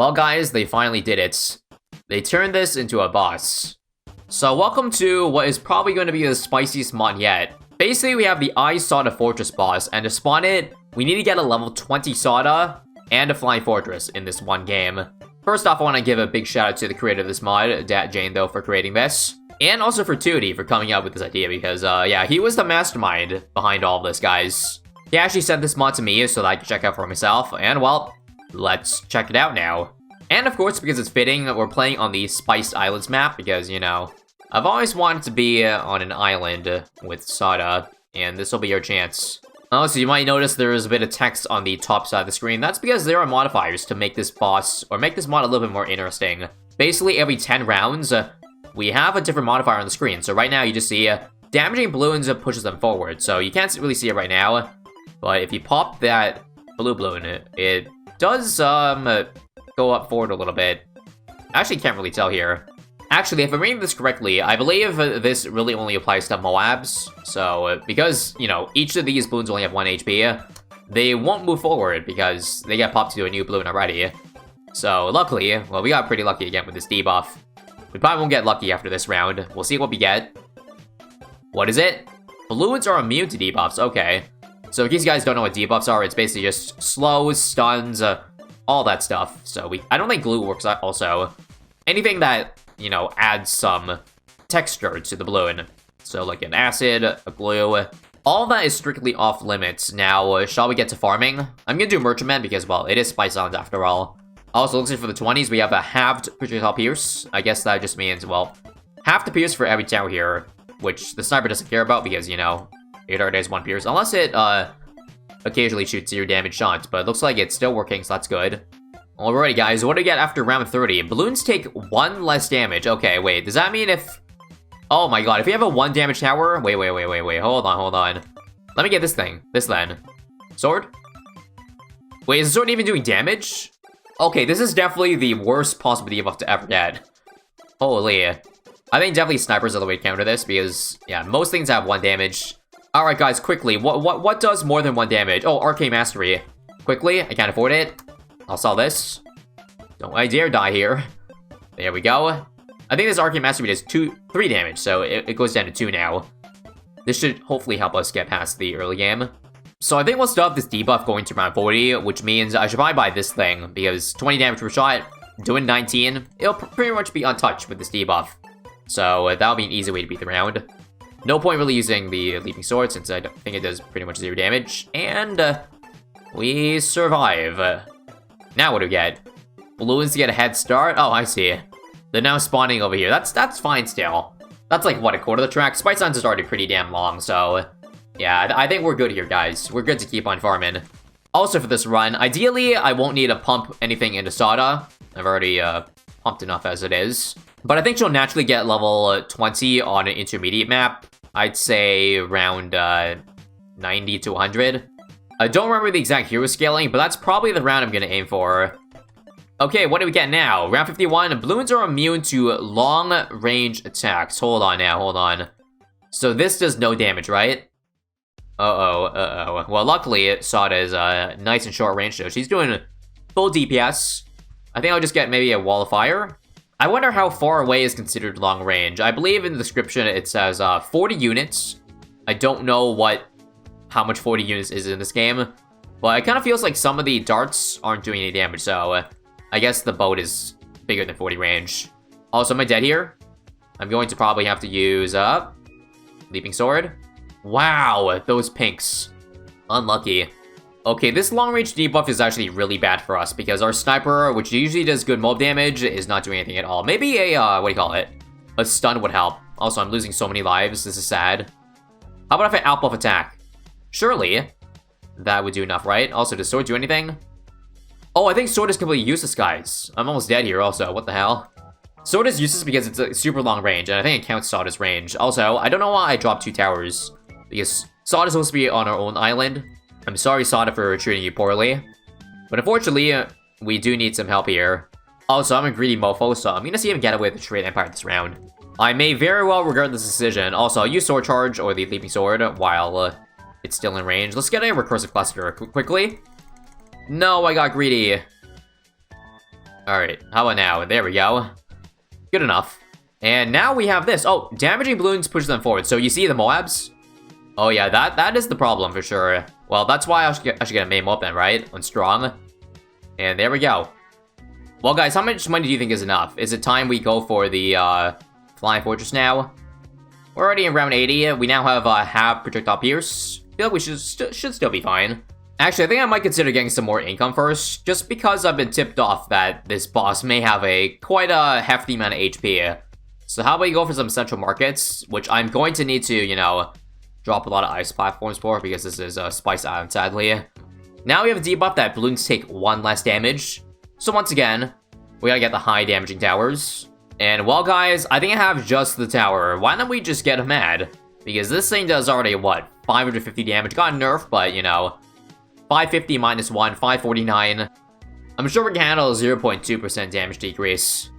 Well, guys, they finally did it. They turned this into a boss. So, welcome to what is probably going to be the spiciest mod yet. Basically, we have the ISAB Fortress boss, and to spawn it, we need to get a level 20 Sada and a Flying Fortress in this one game. First off, I want to give a big shout out to the creator of this mod, DatJaneDoe, for creating this. And also for 2D for coming up with this idea, because, yeah, he was the mastermind behind all of this, guys. He actually sent this mod to me so that I could check out for myself, and, well, let's check it out now. And, of course, because it's fitting, we're playing on the Spiced Islands map, because, you know, I've always wanted to be on an island with Sada, and this will be your chance. Also, you might notice there is a bit of text on the top side of the screen. That's because there are modifiers to make this boss, or make this mod a little bit more interesting. Basically, every 10 rounds, we have a different modifier on the screen. So right now, you just see damaging balloons pushes them forward. So you can't really see it right now, but if you pop that blue balloon, it does go up forward a little bit. Actually, can't really tell here. Actually, if I'm reading this correctly, I believe this really only applies to Moabs. So, because, you know, each of these balloons only have 1 HP, they won't move forward because they get popped to a new balloon already. So, luckily, well, we got pretty lucky again with this debuff. We probably won't get lucky after this round. We'll see what we get. What is it? Balloons are immune to debuffs. Okay. So, in case you guys don't know what debuffs are, it's basically just slows, stuns, all that stuff. So, I don't think glue works also. Anything that, you know, adds some texture to the balloon. So, like an acid, a glue. All that is strictly off limits. Now, shall we get to farming? I'm gonna do Merchantman because, well, it is Spice Islands after all. Also, looks like for the 20s, we have a halved projectile pierce. I guess that just means, well, half the pierce for every tower here, which the sniper doesn't care about because, you know, it already has 1 pierce. Unless it, occasionally shoots 0 damage shots, but it looks like it's still working, so that's good. Alrighty, guys, what do we get after round 30? Balloons take 1 less damage. Okay, wait, does that mean if... Oh my god, if we have a 1 damage tower... Wait, hold on. Let me get this thing. This then. Sword? Wait, is the sword even doing damage? Okay, this is definitely the worst possible debuff to ever get. Holy. I think definitely snipers are the way to counter this, because, yeah, most things have 1 damage. Alright, guys, quickly, what does more than 1 damage? Oh, Arcane Mastery. Quickly, I can't afford it. I'll sell this. Don't I dare die here. There we go. I think this Arcane Mastery does 3 damage, so it goes down to 2 now. This should hopefully help us get past the early game. So I think we'll still have this debuff going to round 40, which means I should probably buy this thing, because 20 damage per shot, doing 19, it'll pretty much be untouched with this debuff. So that'll be an easy way to beat the round. No point really using the Leaping Sword, since I don't think it does pretty much 0 damage. And we survive. Now what do we get? Balloons to get a head start? Oh, I see. They're now spawning over here. That's fine still. That's like, what, a quarter of the track? Spice Islands is already pretty damn long, so... Yeah, I think we're good here, guys. We're good to keep on farming. Also for this run, ideally, I won't need to pump anything into Sada. I've already pumped enough as it is. But I think she'll naturally get level 20 on an intermediate map. I'd say around 90 to 100. I don't remember the exact hero scaling, but that's probably the round I'm going to aim for. Okay, what do we get now? Round 51, balloons are immune to long-range attacks. Hold on now, hold on. So this does no damage, right? Uh-oh. Well, luckily, Sada is nice and short range, so she's doing full DPS. I think I'll just get maybe a wall of fire. I wonder how far away is considered long range. I believe in the description it says 40 units. I don't know how much 40 units is in this game, but it kind of feels like some of the darts aren't doing any damage, so I guess the boat is bigger than 40 range. Also, am I dead here? I'm going to probably have to use Leaping Sword. Wow, those pinks. Unlucky. Okay, this long-range debuff is actually really bad for us, because our sniper, which usually does good mob damage, is not doing anything at all. Maybe a, what do you call it? A stun would help. Also, I'm losing so many lives, this is sad. How about if I outbuff attack? Surely, that would do enough, right? Also, does sword do anything? Oh, I think sword is completely useless, guys. I'm almost dead here, also. What the hell? Sword is useless because it's a super long range, and I think it counts Sada's range. Also, I don't know why I dropped 2 towers, because Sada is supposed to be on our own island. I'm sorry, Sada, for treating you poorly. But unfortunately, we do need some help here. Also, I'm a greedy mofo, so I'm gonna see him get away with the Trade Empire this round. I may very well regret this decision. Also, I'll use Sword Charge or the Leaping Sword while it's still in range. Let's get a Recursive Cluster quickly. No, I got greedy. Alright, how about now? There we go. Good enough. And now we have this. Oh, damaging balloons pushes them forward. So you see the Moabs? Oh yeah, that is the problem for sure. Well, that's why I should get a main Moab then, right? On strong. And there we go. Well, guys, how much money do you think is enough? Is it time we go for the Flying Fortress now? We're already in round 80. We now have half projectile pierce. I feel like we should still be fine. Actually, I think I might consider getting some more income first, just because I've been tipped off that this boss may have quite a hefty amount of HP. So how about you go for some central markets, which I'm going to need to, you know, drop a lot of ice platforms for, because this is a Spice Island, sadly. Now we have a debuff that balloons take 1 less damage. So once again, we gotta get the high damaging towers. And well, guys, I think I have just the tower. Why don't we just get mad? Because this thing does already, what, 550 damage? Got nerfed, but, you know, 550 minus 1, 549. I'm sure we can handle a 0.2% damage decrease.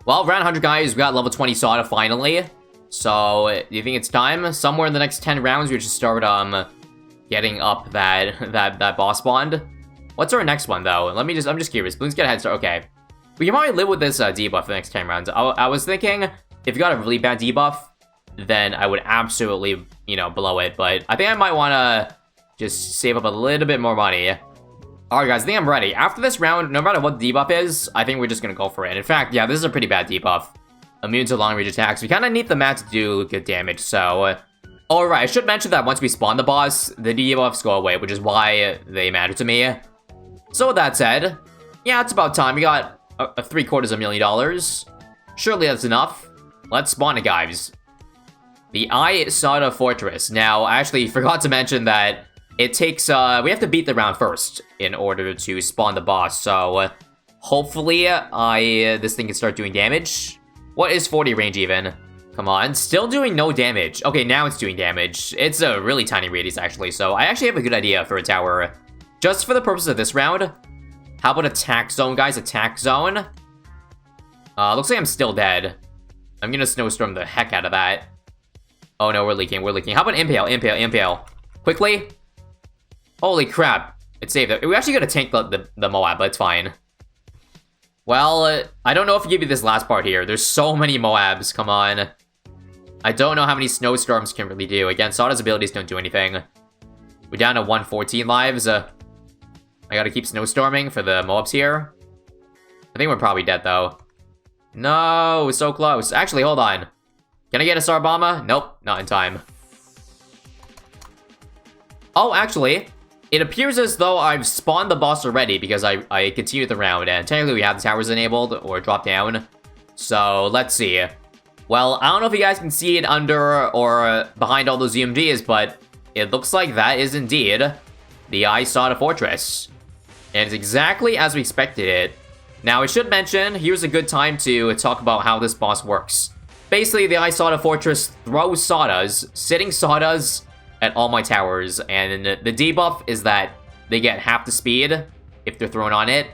Well, round 100, guys, we got level 20 Soda finally. So, do you think it's time? Somewhere in the next 10 rounds, we should start, getting up that boss bond. What's our next one, though? I'm just curious. Balloons get a head start. Okay. We can probably live with this debuff for the next 10 rounds. I was thinking, if you got a really bad debuff, then I would absolutely, you know, blow it. But I think I might want to just save up a little bit more money. Alright, guys, I think I'm ready. After this round, no matter what the debuff is, I think we're just going to go for it. In fact, yeah, this is a pretty bad debuff. Immune to long-range attacks. We kind of need the mat to do good damage, so... Alright, I should mention that once we spawn the boss, the debuffs go away, which is why they matter to me. So with that said, yeah, it's about time. We got a $750,000. Surely that's enough. Let's spawn it, guys. The ISAB Fortress. Now, I actually forgot to mention that it takes, we have to beat the round first in order to spawn the boss, so hopefully this thing can start doing damage. What is 40 range even? Come on, still doing no damage. Okay, now it's doing damage. It's a really tiny radius, actually, so I actually have a good idea for a tower. Just for the purpose of this round, how about attack zone, guys? Attack zone. Looks like I'm still dead. I'm gonna snowstorm the heck out of that. Oh no, we're leaking. How about impale? Quickly. Holy crap. It saved it. We actually gotta tank the Moab, but it's fine. Well, I don't know if you give you this last part here. There's so many Moabs, come on. I don't know how many snowstorms can really do. Again, Sada's abilities don't do anything. We're down to 114 lives. I gotta keep snowstorming for the Moabs here. I think we're probably dead, though. No, so close. Actually, hold on. Can I get a Star Bomber? Nope, not in time. Oh, actually, it appears as though I've spawned the boss already because I continued the round, and technically we have the towers enabled or drop down. So, let's see. Well, I don't know if you guys can see it under or behind all those UMGs, but it looks like that is indeed the ISAB Fortress. And it's exactly as we expected it. Now, I should mention, here's a good time to talk about how this boss works. Basically, the ISAB Fortress throws Sadas, sitting Sadas, at all my towers, and the debuff is that they get half the speed if they're thrown on it.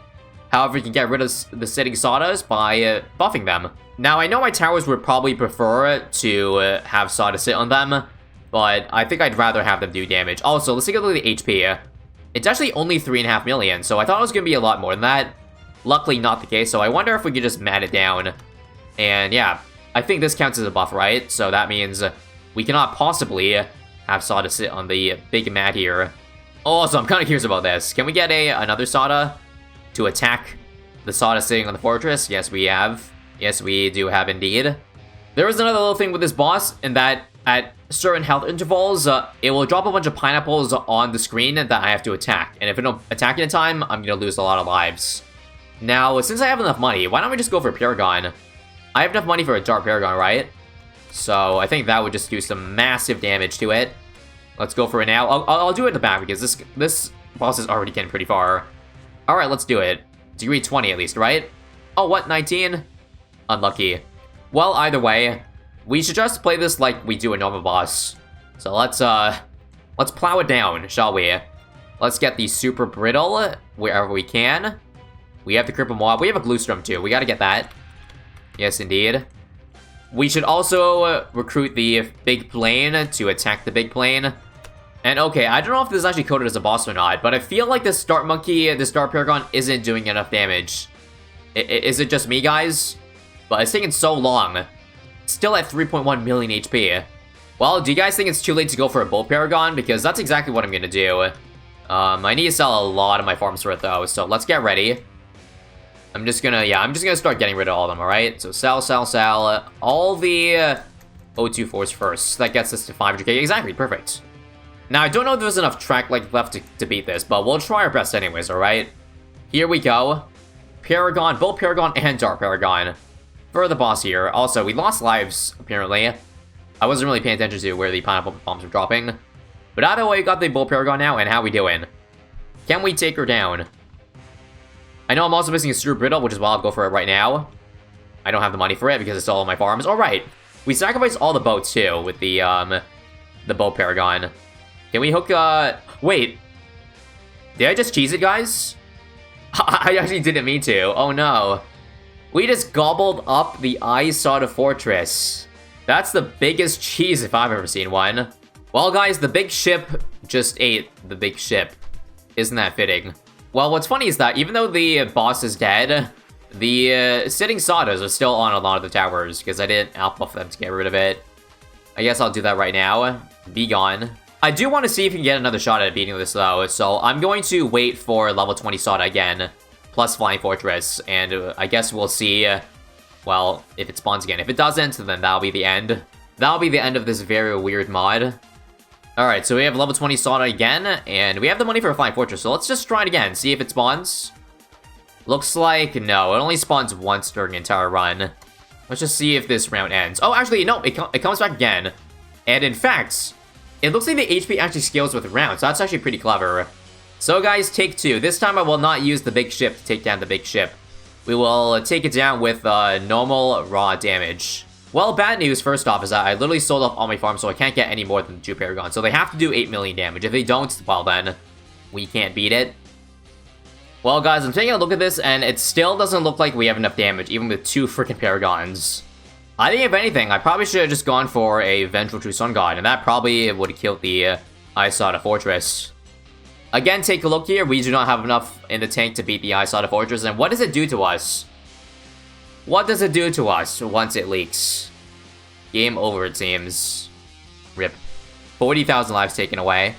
However, you can get rid of the sitting Sadas by buffing them. Now, I know my towers would probably prefer to have Sada sit on them, but I think I'd rather have them do damage. Also, let's take a look at the HP. It's actually only 3.5 million, so I thought it was going to be a lot more than that. Luckily, not the case, so I wonder if we could just mat it down. And yeah, I think this counts as a buff, right? So that means we cannot possibly have Sada sit on the big mat here. Also, I'm kind of curious about this. Can we get another Sada to attack the Sada sitting on the fortress? Yes, we have. Yes, we do have indeed. There is another little thing with this boss, in that at certain health intervals, it will drop a bunch of pineapples on the screen that I have to attack. And if I don't attack in time, I'm going to lose a lot of lives. Now, since I have enough money, why don't we just go for Paragon? I have enough money for a Dark Paragon, right? So I think that would just do some massive damage to it. Let's go for it now. I'll do it in the back because this boss is already getting pretty far. Alright, let's do it. Degree 20 at least, right? Oh, what? 19? Unlucky. Well, either way, we should just play this like we do a normal boss. So let's plow it down, shall we? Let's get the Super Brittle wherever we can. We have the Cripple Mob. We have a Glowstorm too. We gotta get that. Yes, indeed. We should also recruit the Big Plane to attack the Big Plane. And okay, I don't know if this is actually coded as a boss or not, but I feel like the Start Monkey, the Start Paragon, isn't doing enough damage. Is it just me, guys? But it's taking so long. Still at 3.1 million HP. Well, do you guys think it's too late to go for a Bull Paragon? Because that's exactly what I'm gonna do. I need to sell a lot of my farms worth though, so let's get ready. I'm just gonna start getting rid of all of them, alright? So sell. All the O24s first. That gets us to 500k. Exactly, perfect. Now, I don't know if there's enough track left to beat this, but we'll try our best anyways, alright? Here we go. Paragon, Bull Paragon, and Dark Paragon. For the boss here. Also, we lost lives, apparently. I wasn't really paying attention to where the pineapple bombs were dropping. But either way, we got the Bull Paragon now, and how we doing? Can we take her down? I know I'm also missing a Super Brittle, which is why I'll go for it right now. I don't have the money for it because it's all on my farms. Alright, we sacrificed all the boats too with the Bull Paragon. Can we hook, wait. Did I just cheese it, guys? I actually didn't mean to. Oh no. We just gobbled up the ISAB Fortress. That's the biggest cheese if I've ever seen one. Well, guys, the big ship just ate the big ship. Isn't that fitting? Well, what's funny is that even though the boss is dead, the sitting Sadas are still on a lot of the towers because I didn't outbuff them to get rid of it. I guess I'll do that right now. Be gone. I do want to see if we can get another shot at beating this though, so I'm going to wait for level 20 Sada again, plus Flying Fortress, and I guess we'll see, well, if it spawns again. If it doesn't, then that'll be the end. That'll be the end of this very weird mod. Alright, so we have level 20 Sada again, and we have the money for a Flying Fortress, so let's just try it again, see if it spawns. Looks like, no, it only spawns once during the entire run. Let's just see if this round ends. Oh, actually, no, it comes back again. And in fact, it looks like the HP actually scales with rounds, so that's actually pretty clever. So guys, take two. This time I will not use the big ship to take down the big ship. We will take it down with normal raw damage. Well, bad news first off is that I literally sold off all my farms, so I can't get any more than 2 Paragons. So they have to do 8 million damage. If they don't, well then, we can't beat it. Well guys, I'm taking a look at this, and it still doesn't look like we have enough damage, even with 2 freaking Paragons. I think if anything, I probably should have just gone for a Vengeful True Sun God, and that probably would have killed the ISAB Fortress. Again, take a look here. We do not have enough in the tank to beat the ISAB Fortress, and what does it do to us? What does it do to us once it leaks? Game over, it seems. RIP. 40,000 lives taken away.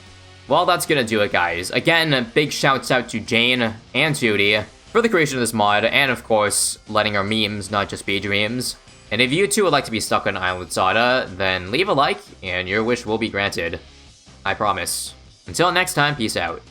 Well, that's gonna do it, guys. Again, big shouts out to Jane and Judy for the creation of this mod, and of course, letting our memes not just be dreams. And if you too would like to be stuck on Island Sada, then leave a like, and your wish will be granted. I promise. Until next time, peace out.